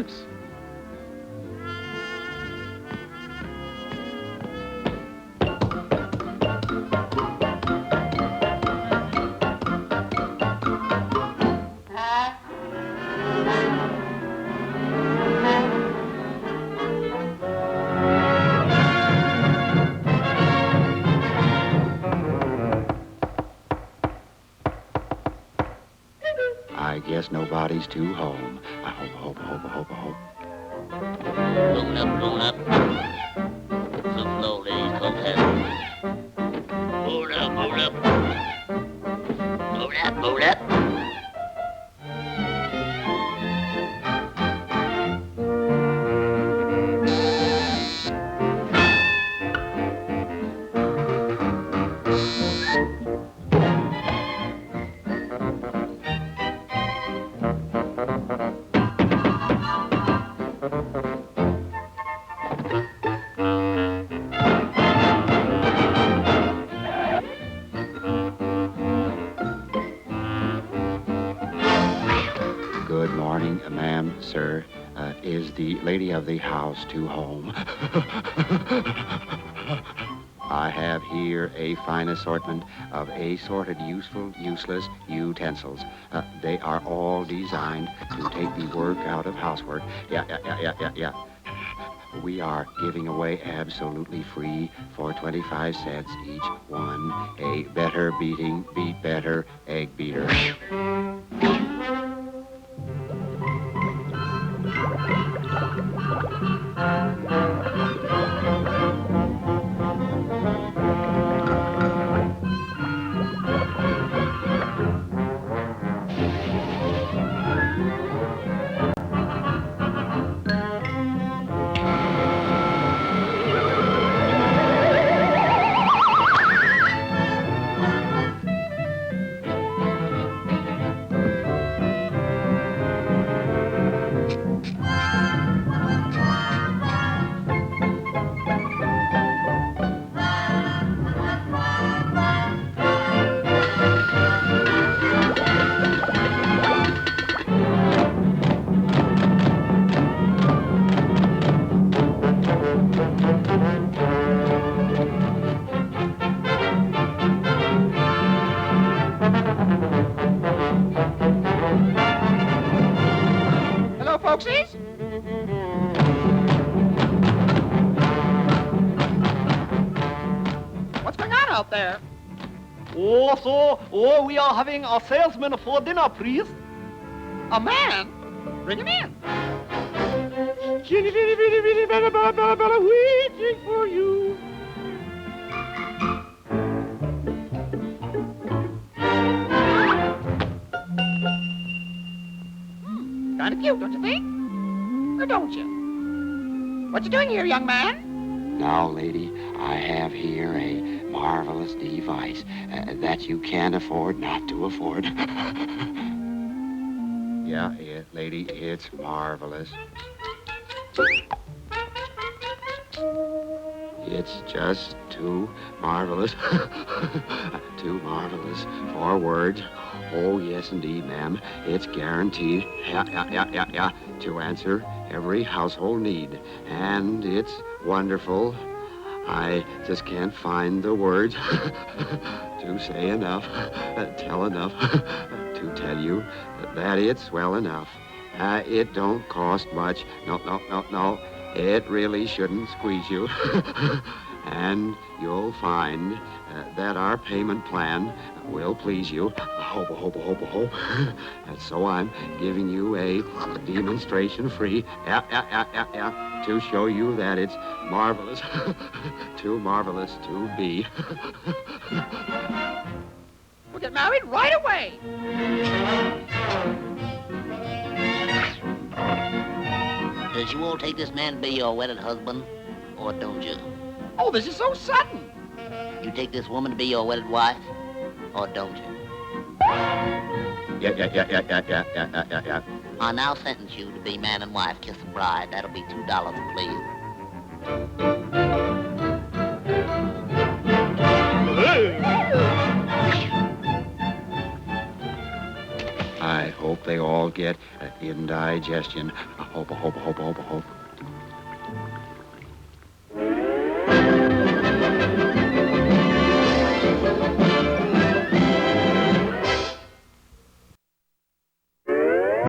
lives. I guess nobody's too home. I hope. Load up. Some low ladies come head. Load up. Good morning, ma'am, sir. Is the lady of the house to home? I have here a fine assortment of assorted useful, useless utensils. They are all designed to take the work out of housework. Yeah. We are giving away absolutely free for 25 cents each one a better beating, beat better egg beater. Folksies? What's going on out there? We are having a salesman for dinner, please. A man? Bring him in. Waiting for you. Kind of cute, don't you think? Or don't you? What you doing here, young man? Now, lady, I have here a marvelous device that you can't afford not to afford. Yeah, lady, it's marvelous. It's just too marvelous. Too marvelous for words. Oh, yes, indeed, ma'am. It's guaranteed, to answer every household need. And it's wonderful. I just can't find the words to say enough, tell enough, to tell you that it's well enough. It don't cost much. No. It really shouldn't squeeze you. And you'll find that our payment plan will please you. Hope. And so I'm giving you a demonstration free, to show you that it's marvelous, too marvelous to be. We'll get married right away. Does you all take this man to be your wedded husband, or don't you? Oh, this is so sudden. You take this woman to be your wedded wife, or don't you? Yeah. I now sentence you to be man and wife, kiss the bride. That'll be $2, please. I hope they all get indigestion. Hope.